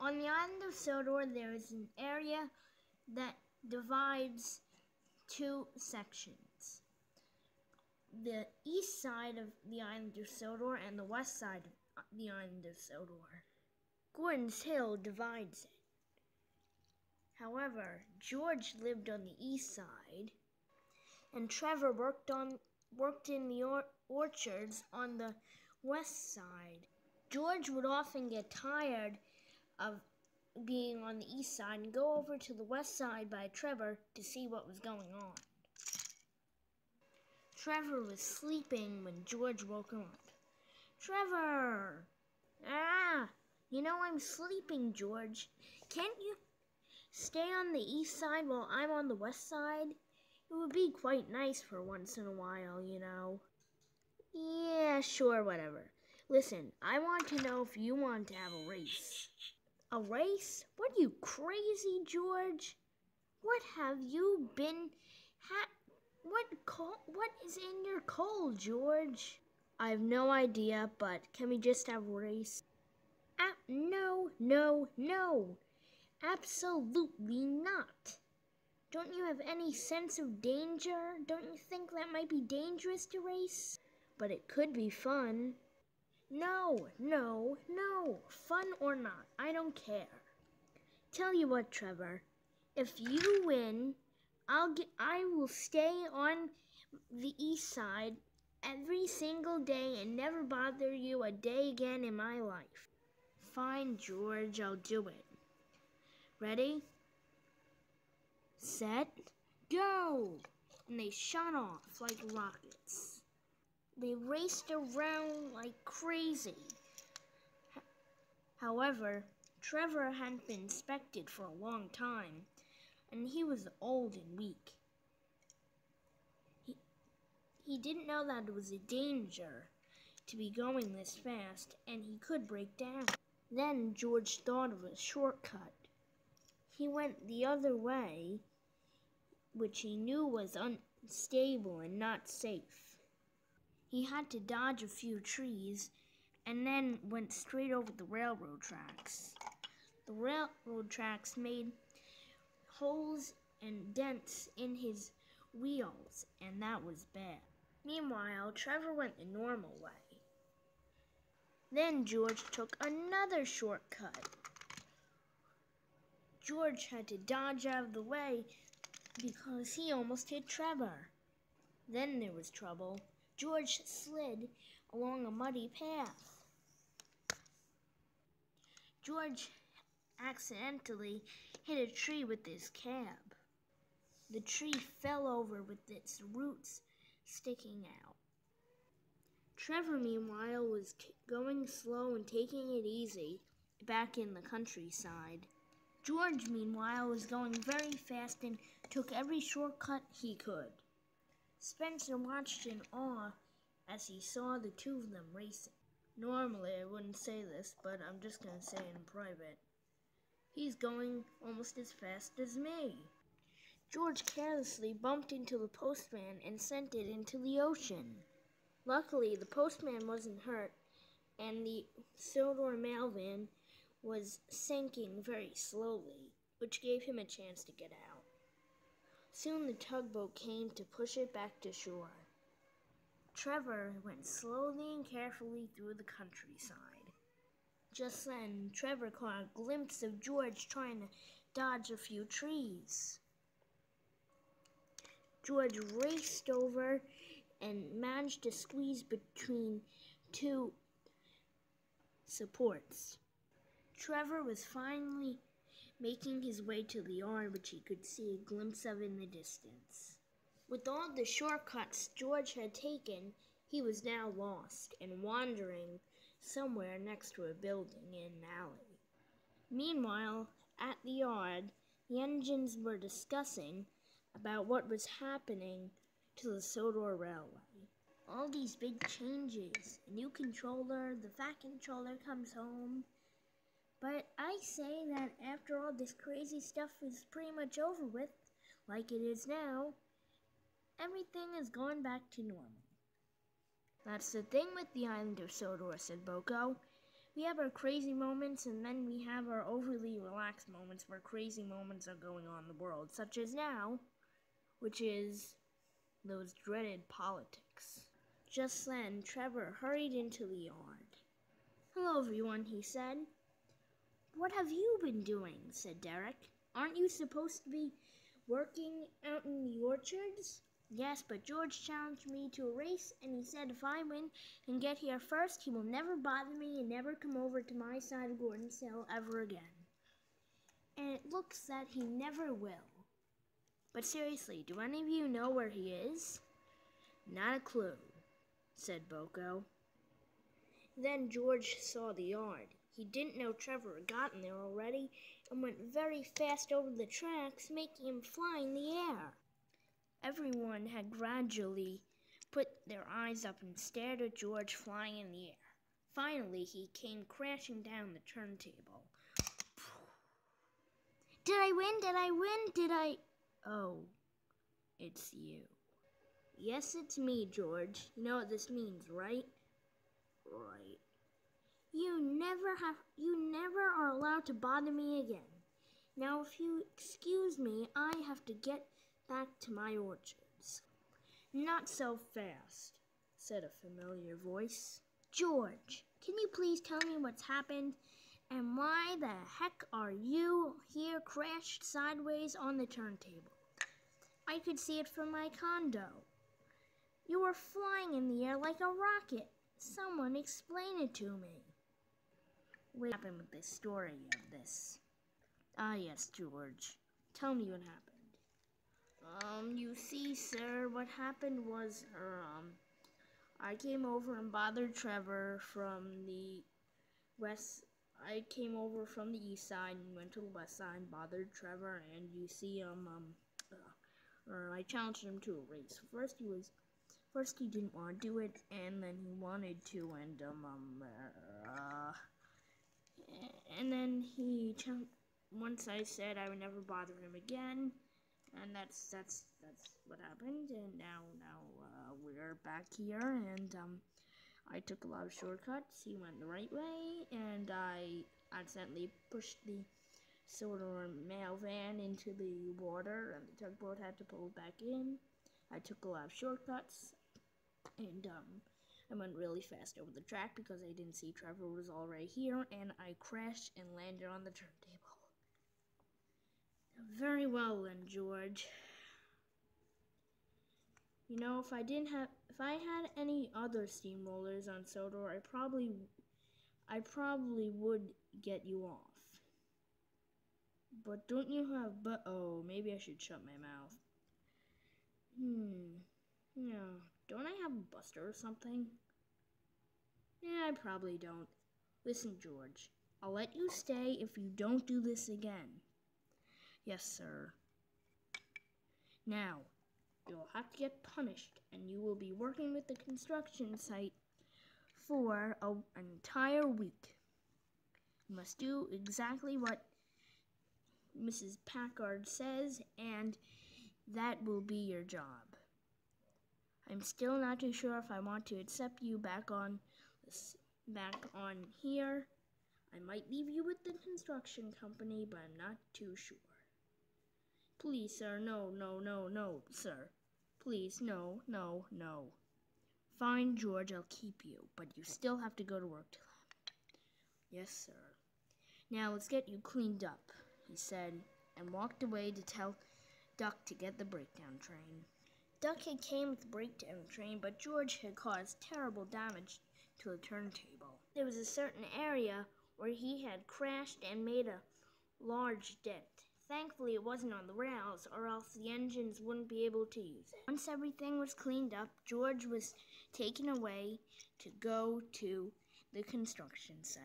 On the island of Sodor, there is an area that divides two sections. The east side of the island of Sodor and the west side of the island of Sodor. Gordon's Hill divides it. However, George lived on the east side, and Trevor worked in the orchards on the west side. George would often get tired of being on the east side and go over to the west side by Trevor to see what was going on. Trevor was sleeping when George woke him up. "Trevor! I'm sleeping, George. Can't you stay on the east side while I'm on the west side? It would be quite nice for once in a while, "Yeah, sure, whatever. Listen, I want to know if you want to have a race." "A race? What, are you crazy, George? What have you been what is in your coal, George?" "I have no idea, but can we just have a race?" No. Absolutely not. Don't you have any sense of danger? Don't you think that might be dangerous to race? But it could be fun." No. Fun or not, I don't care. Tell you what, Trevor. If you win, I will stay on the east side every single day and never bother you a day again in my life. Fine, George, I'll do it. Ready? Set, go! And they shot off like rockets. They raced around like crazy. However, Trevor hadn't been inspected for a long time, and he was old and weak. He didn't know that it was a danger to be going this fast, and he could break down. Then George thought of a shortcut. He went the other way, which he knew was unstable and not safe. He had to dodge a few trees and then went straight over the railroad tracks. The railroad tracks made holes and dents in his wheels, and that was bad. Meanwhile, Trevor went the normal way. Then George took another shortcut. George had to dodge out of the way because he almost hit Trevor. Then there was trouble. George slid along a muddy path. George accidentally hit a tree with his cab. The tree fell over with its roots sticking out. Trevor, meanwhile, was going slow and taking it easy back in the countryside. George, meanwhile, was going very fast and took every shortcut he could. Spencer watched in awe as he saw the two of them racing. Normally, I wouldn't say this, but I'm just going to say it in private. He's going almost as fast as me. George carelessly bumped into the postman and sent it into the ocean. Luckily, the postman wasn't hurt, and the Sodor mail van was sinking very slowly, which gave him a chance to get out. Soon the tugboat came to push it back to shore. Trevor went slowly and carefully through the countryside. Just then, Trevor caught a glimpse of George trying to dodge a few trees. George raced over and managed to squeeze between two supports. Trevor was finally making his way to the yard, which he could see a glimpse of in the distance. With all the shortcuts George had taken, he was now lost and wandering somewhere next to a building in an alley. Meanwhile, at the yard, the engines were discussing about what was happening to the Sodor Railway. All these big changes, a new controller, the Fat Controller comes home. But I say that after all this crazy stuff is pretty much over with, like it is now, everything is going back to normal. That's the thing with the island of Sodor, said Boko. We have our crazy moments, and then we have our overly relaxed moments where crazy moments are going on in the world, such as now, which is those dreaded politics. Just then, Trevor hurried into the yard. "Hello, everyone," he said. "What have you been doing?" said Derek. "Aren't you supposed to be working out in the orchards?" "Yes, but George challenged me to a race, and he said if I win and get here first, he will never bother me and never come over to my side of Gordon's Hill ever again. And it looks that he never will. But seriously, do any of you know where he is?" "Not a clue," said Boko. Then George saw the yard. He didn't know Trevor had gotten there already and went very fast over the tracks, making him fly in the air. Everyone had gradually put their eyes up and stared at George flying in the air. Finally, he came crashing down the turntable. "Did I win? Did I win? Did I—" "Oh, it's you." "Yes, it's me, George. You know what this means, right?" "Right." You never are allowed to bother me again. Now, if you excuse me, I have to get back to my orchards." "Not so fast," said a familiar voice. "George, can you please tell me what's happened? And why the heck are you here crashed sideways on the turntable? I could see it from my condo. You were flying in the air like a rocket. Someone explain it to me." What happened with this story of this? "Ah, yes, George. Tell me what happened." You see, sir, what happened was, I came over and bothered Trevor from the west. I came over from the east side and went to the west side and bothered Trevor, and you see, I challenged him to a race. First he didn't want to do it, and then he wanted to, and then once I said I would never bother him again, and that's what happened. And now we're back here, and I took a lot of shortcuts. He went the right way, and I accidentally pushed the soda mail van into the water, and the tugboat had to pull back in. I took a lot of shortcuts, and I went really fast over the track because I didn't see Trevor was already here, and I crashed and landed on the turntable. Very well then, George. You know, if I had any other steamrollers on Sodor, I probably would get you off. But don't you have, oh, maybe I should shut my mouth. Yeah, don't I have a buster or something? Yeah, I probably don't. Listen, George, I'll let you stay if you don't do this again. Yes, sir. Now, you'll have to get punished, and you will be working with the construction site for an entire week. You must do exactly what Mrs. Packard says, and that will be your job. I'm still not too sure if I want to accept you back on here. I might leave you with the construction company, but I'm not too sure. Please, sir, no, sir. Please, no. Fine, George, I'll keep you, but you still have to go to work till then. Yes, sir. Now let's get you cleaned up, he said, and walked away to tell Duck to get the breakdown train. Duck had came with the breakdown train, but George had caused terrible damage to the turntable. There was a certain area where he had crashed and made a large dent. Thankfully, it wasn't on the rails, or else the engines wouldn't be able to use it. Once everything was cleaned up, George was taken away to go to the construction site.